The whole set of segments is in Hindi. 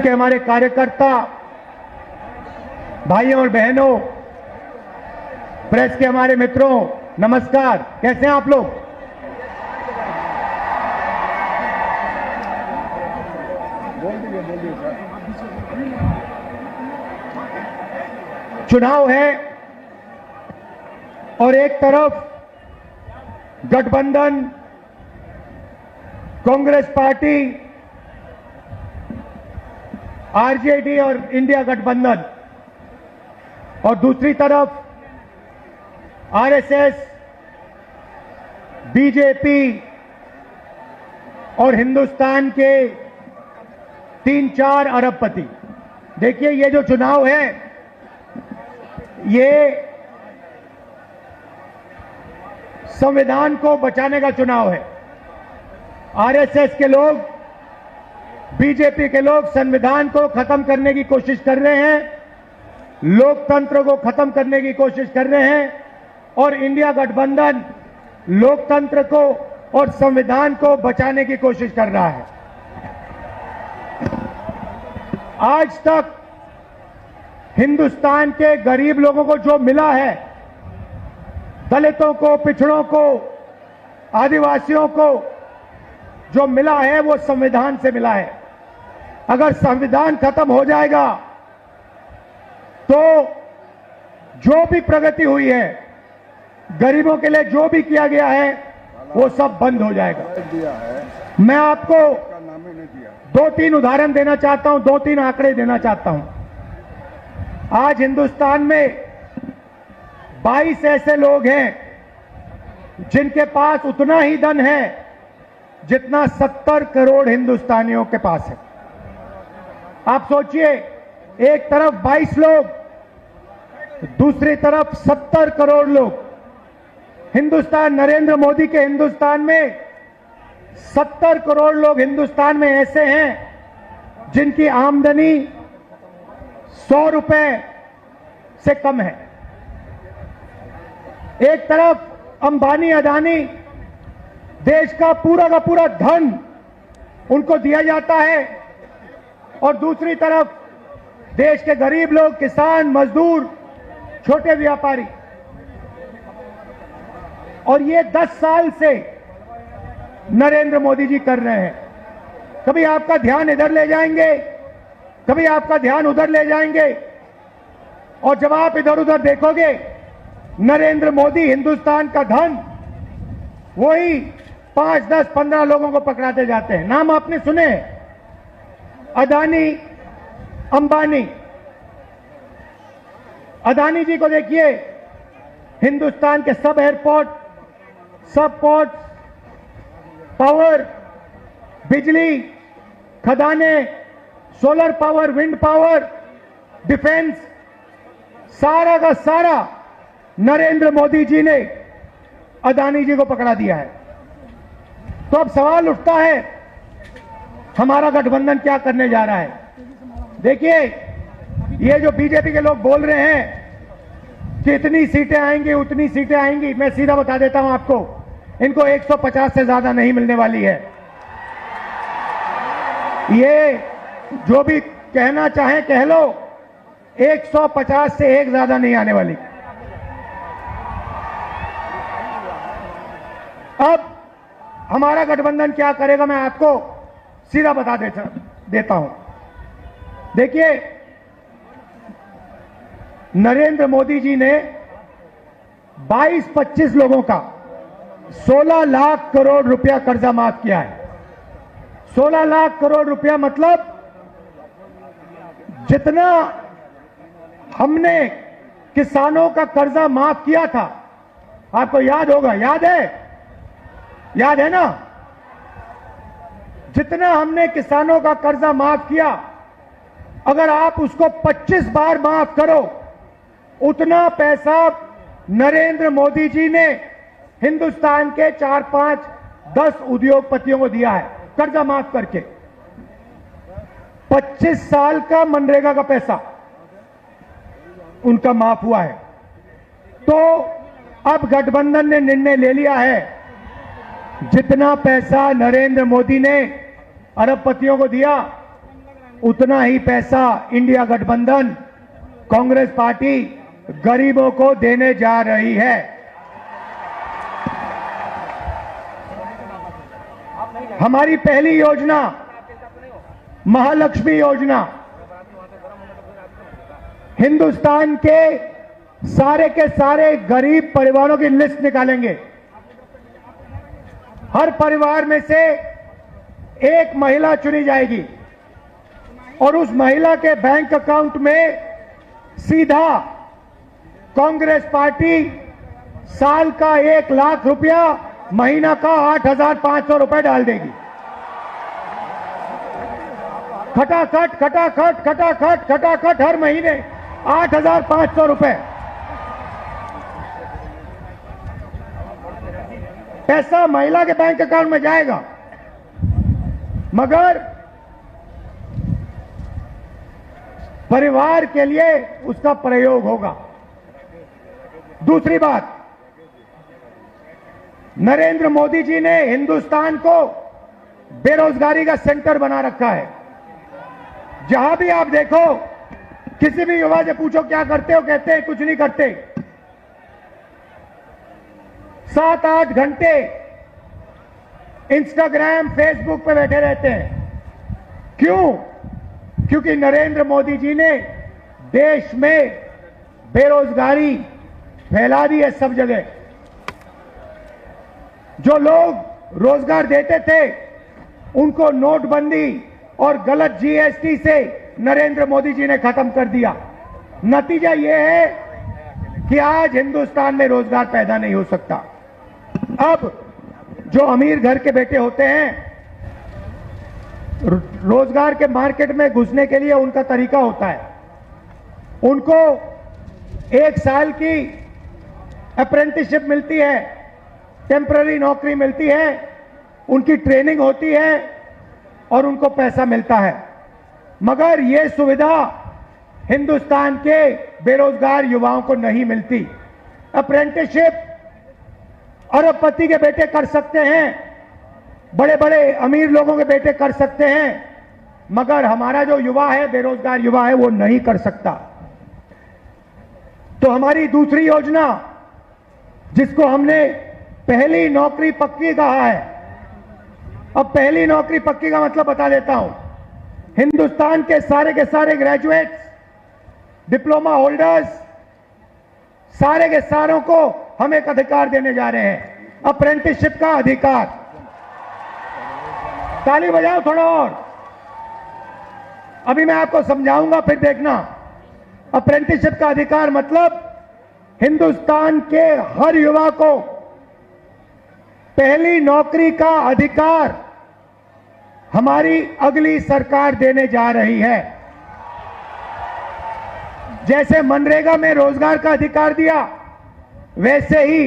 के हमारे कार्यकर्ता भाइयों और बहनों, प्रेस के हमारे मित्रों, नमस्कार। कैसे हैं आप लोग? चुनाव है और एक तरफ गठबंधन, कांग्रेस पार्टी, आरजेडी और इंडिया गठबंधन, और दूसरी तरफ आरएसएस, बीजेपी और हिंदुस्तान के 3-4 अरबपति। देखिए, ये जो चुनाव है ये संविधान को बचाने का चुनाव है। आरएसएस के लोग, बीजेपी के लोग संविधान को खत्म करने की कोशिश कर रहे हैं, लोकतंत्र को खत्म करने की कोशिश कर रहे हैं, और इंडिया गठबंधन लोकतंत्र को और संविधान को बचाने की कोशिश कर रहा है। आज तक हिंदुस्तान के गरीब लोगों को जो मिला है, दलितों को, पिछड़ों को, आदिवासियों को जो मिला है वो संविधान से मिला है। अगर संविधान खत्म हो जाएगा तो जो भी प्रगति हुई है, गरीबों के लिए जो भी किया गया है, वो सब बंद हो जाएगा। मैं आपको 2-3 उदाहरण देना चाहता हूं, 2-3 आंकड़े देना चाहता हूं। आज हिंदुस्तान में 22 ऐसे लोग हैं जिनके पास उतना ही धन है जितना 70 करोड़ हिंदुस्तानियों के पास है। आप सोचिए, एक तरफ 22 लोग, दूसरी तरफ 70 करोड़ लोग। हिंदुस्तान, नरेंद्र मोदी के हिंदुस्तान में 70 करोड़ लोग हिंदुस्तान में ऐसे हैं जिनकी आमदनी 100 रुपए से कम है। एक तरफ अंबानी, अदानी, देश का पूरा धन उनको दिया जाता है, और दूसरी तरफ देश के गरीब लोग, किसान, मजदूर, छोटे व्यापारी। और ये 10 साल से नरेंद्र मोदी जी कर रहे हैं। कभी आपका ध्यान इधर ले जाएंगे, कभी आपका ध्यान उधर ले जाएंगे, और जब आप इधर उधर देखोगे, नरेंद्र मोदी हिंदुस्तान का धन वही 5, 10, 15 लोगों को पकड़ाते जाते हैं। नाम आपने सुने, अदानी, अंबानी। अदानी जी को देखिए, हिंदुस्तान के सब एयरपोर्ट, सब पोर्ट, पावर, बिजली, खदाने, solar power, wind power, defence, सारा का सारा नरेंद्र मोदी जी ने अदानी जी को पकड़ा दिया है। तो अब सवाल उठता है, हमारा गठबंधन क्या करने जा रहा है? देखिए, ये जो बीजेपी के लोग बोल रहे हैं कि इतनी सीटें आएंगी, उतनी सीटें आएंगी, मैं सीधा बता देता हूं आपको, इनको 150 से ज्यादा नहीं मिलने वाली है। ये जो भी कहना चाहें कह लो, 150 से एक ज्यादा नहीं आने वाली। अब हमारा गठबंधन क्या करेगा, मैं आपको सीधा बता देता हूं। देखिए, नरेंद्र मोदी जी ने 22-25 लोगों का 16 लाख करोड़ रुपया कर्जा माफ किया है। 16 लाख करोड़ रुपया मतलब जितना हमने किसानों का कर्जा माफ किया था, आपको याद होगा, याद है ना? जितना हमने किसानों का कर्जा माफ किया, अगर आप उसको 25 बार माफ करो, उतना पैसा नरेंद्र मोदी जी ने हिंदुस्तान के 4, 5, 10 उद्योगपतियों को दिया है कर्जा माफ करके। 25 साल का मनरेगा का पैसा उनका माफ हुआ है। तो अब गठबंधन ने निर्णय ले लिया है, जितना पैसा नरेंद्र मोदी ने अरबपतियों को दिया, उतना ही पैसा इंडिया गठबंधन कांग्रेस पार्टी गरीबों को देने जा रही है। हमारी पहली योजना महालक्ष्मी योजना, हिंदुस्तान के सारे गरीब परिवारों की लिस्ट निकालेंगे। हर परिवार में से एक महिला चुनी जाएगी और उस महिला के बैंक अकाउंट में सीधा कांग्रेस पार्टी साल का 1 लाख रुपया, महीना का 8,500 रुपए डाल देगी। खटाखट खटाखट खटाखट खटाखट हर महीने 8,500 रुपए पैसा महिला के बैंक अकाउंट में जाएगा, मगर परिवार के लिए उसका प्रयोग होगा। दूसरी बात, नरेंद्र मोदी जी ने हिंदुस्तान को बेरोजगारी का सेंटर बना रखा है। जहां भी आप देखो, किसी भी युवा से पूछो क्या करते हो, कहते हैं कुछ नहीं करते। 7-8 घंटे इंस्टाग्राम फेसबुक पे बैठे रहते हैं। क्यों? क्योंकि नरेंद्र मोदी जी ने देश में बेरोजगारी फैला दी है सब जगह। जो लोग रोजगार देते थे उनको नोटबंदी और गलत जीएसटी से नरेंद्र मोदी जी ने खत्म कर दिया। नतीजा यह है कि आज हिंदुस्तान में रोजगार पैदा नहीं हो सकता। अब जो अमीर घर के बेटे होते हैं, रोजगार के मार्केट में घुसने के लिए उनका तरीका होता है, उनको 1 साल की अप्रेंटिसशिप मिलती है, टेम्पररी नौकरी मिलती है, उनकी ट्रेनिंग होती है और उनको पैसा मिलता है। मगर यह सुविधा हिंदुस्तान के बेरोजगार युवाओं को नहीं मिलती। अप्रेंटिसशिप अरबपति के बेटे कर सकते हैं, बड़े बड़े अमीर लोगों के बेटे कर सकते हैं, मगर हमारा जो युवा है, बेरोजगार युवा है, वो नहीं कर सकता। तो हमारी दूसरी योजना, जिसको हमने पहली नौकरी पक्की कहा है, अब पहली नौकरी पक्की का मतलब बता देता हूं। हिंदुस्तान के सारे ग्रेजुएट्स, डिप्लोमा होल्डर्स, सारे के सारों को हम एक अधिकार देने जा रहे हैं, अप्रेंटिसशिप का अधिकार। ताली बजाओ थोड़ा और। अभी मैं आपको समझाऊंगा, फिर देखना। अप्रेंटिसशिप का अधिकार मतलब हिंदुस्तान के हर युवा को पहली नौकरी का अधिकार हमारी अगली सरकार देने जा रही है। जैसे मनरेगा में रोजगार का अधिकार दिया, वैसे ही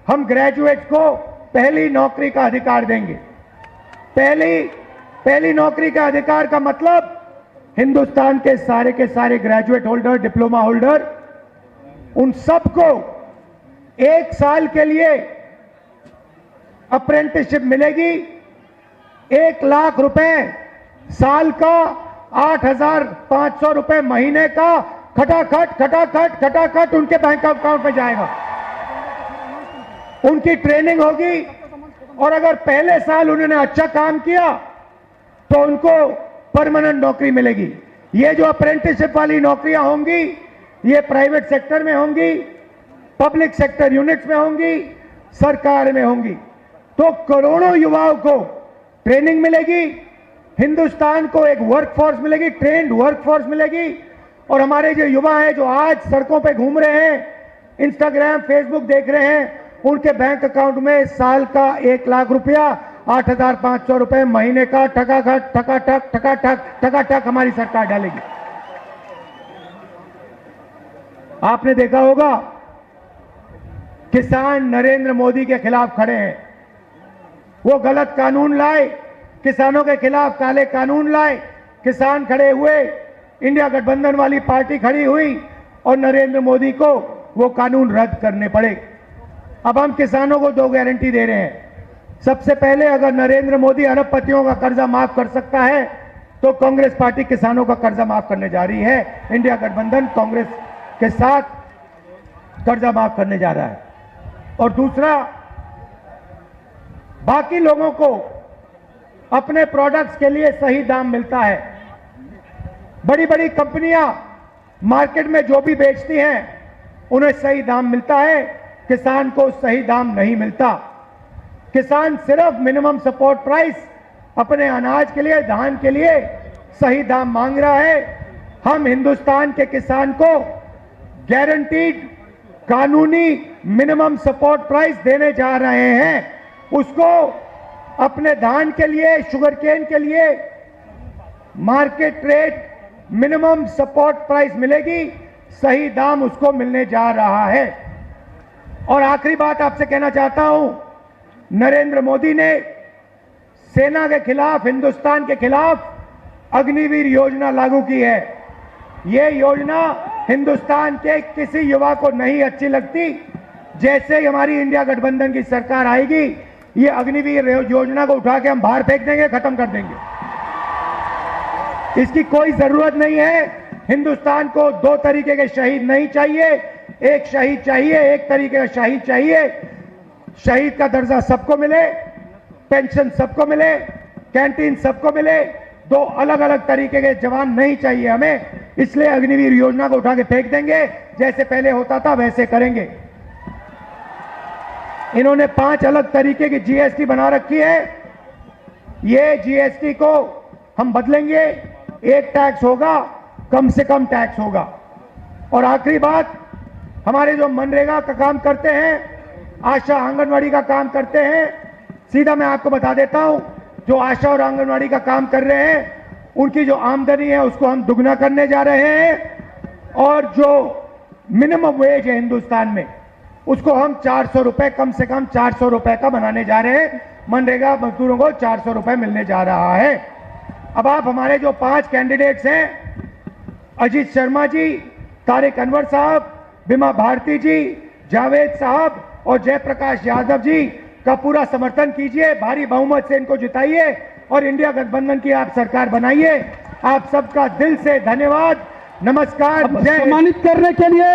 हम ग्रेजुएट को पहली नौकरी का अधिकार देंगे। पहली नौकरी का अधिकार का मतलब हिंदुस्तान के सारे ग्रेजुएट होल्डर, डिप्लोमा होल्डर, उन सबको 1 साल के लिए अप्रेंटिसशिप मिलेगी। 1 लाख रुपए साल का, 8,500 रुपए महीने का, खटाखट खटाखट खटाखट उनके बैंक अकाउंट में जाएगा। उनकी ट्रेनिंग होगी और अगर पहले साल उन्होंने अच्छा काम किया तो उनको परमानेंट नौकरी मिलेगी। ये जो अप्रेंटिसशिप वाली नौकरियां होंगी, ये प्राइवेट सेक्टर में होंगी, पब्लिक सेक्टर यूनिट्स में होंगी, सरकार में होंगी। तो करोड़ों युवाओं को ट्रेनिंग मिलेगी, हिंदुस्तान को एक वर्कफोर्स मिलेगी, ट्रेंड वर्कफोर्स मिलेगी। और हमारे जो युवा हैं, जो आज सड़कों पे घूम रहे हैं, इंस्टाग्राम फेसबुक देख रहे हैं, उनके बैंक अकाउंट में साल का 1 लाख रुपया, 8,500 रुपए महीने का, ठकाठक ठकाठक ठकाठक ठकाठक हमारी सरकार डालेगी। आपने देखा होगा, किसान नरेंद्र मोदी के खिलाफ खड़े हैं। वो गलत कानून लाए, किसानों के खिलाफ काले कानून लाए, किसान खड़े हुए, इंडिया गठबंधन वाली पार्टी खड़ी हुई और नरेंद्र मोदी को वो कानून रद्द करने पड़े। अब हम किसानों को 2 गारंटी दे रहे हैं। सबसे पहले, अगर नरेंद्र मोदी अरबपतियों का कर्जा माफ कर सकता है तो कांग्रेस पार्टी किसानों का कर्जा माफ करने जा रही है। इंडिया गठबंधन कांग्रेस के साथ कर्जा माफ करने जा रहा है। और दूसरा, बाकी लोगों को अपने प्रोडक्ट्स के लिए सही दाम मिलता है। बड़ी बड़ी कंपनियां मार्केट में जो भी बेचती हैं उन्हें सही दाम मिलता है, किसान को सही दाम नहीं मिलता। किसान सिर्फ मिनिमम सपोर्ट प्राइस अपने अनाज के लिए, धान के लिए सही दाम मांग रहा है। हम हिंदुस्तान के किसान को गारंटीड कानूनी मिनिमम सपोर्ट प्राइस देने जा रहे हैं। उसको अपने धान के लिए, शुगरकेन के लिए market rate minimum support price मिलेगी, सही दाम उसको मिलने जा रहा है। और आखिरी बात आपसे कहना चाहता हूं, नरेंद्र मोदी ने सेना के खिलाफ, हिंदुस्तान के खिलाफ अग्निवीर योजना लागू की है। यह योजना हिंदुस्तान के किसी युवा को नहीं अच्छी लगती। जैसे ही हमारी इंडिया गठबंधन की सरकार आएगी, ये अग्निवीर योजना को उठा के हम बाहर फेंक देंगे, खत्म कर देंगे। इसकी कोई जरूरत नहीं है। हिंदुस्तान को दो तरीके के शहीद नहीं चाहिए, एक शहीद चाहिए, एक तरीके का शहीद चाहिए। शहीद का दर्जा सबको मिले, पेंशन सबको मिले, कैंटीन सबको मिले। दो अलग अलग तरीके के जवान नहीं चाहिए हमें। इसलिए अग्निवीर योजना को उठा के फेंक देंगे, जैसे पहले होता था वैसे करेंगे। इन्होंने 5 अलग तरीके की जीएसटी बना रखी है। ये जीएसटी को हम बदलेंगे, एक टैक्स होगा, कम से कम टैक्स होगा। और आखिरी बात, हमारे जो मनरेगा का काम करते हैं, आशा आंगनवाड़ी का काम करते हैं, सीधा मैं आपको बता देता हूं, जो आशा और आंगनवाड़ी का काम कर रहे हैं उनकी जो आमदनी है उसको हम दुगना करने जा रहे हैं। और जो मिनिमम वेज है हिंदुस्तान में, उसको हम 400 रुपए, कम से कम 400 रुपए का बनाने जा रहे हैं। मनरेगा मजदूरों को 400 रुपए मिलने जा रहा है। अब आप हमारे जो 5 कैंडिडेट्स हैं, अजीत शर्मा जी, तारिक अनवर साहब, बिमा भारती जी, जावेद साहब और जयप्रकाश यादव जी का पूरा समर्थन कीजिए। भारी बहुमत से इनको जिताइए और इंडिया गठबंधन की आप सरकार बनाइए। आप सबका दिल से धन्यवाद। नमस्कार। सम्मानित करने के लिए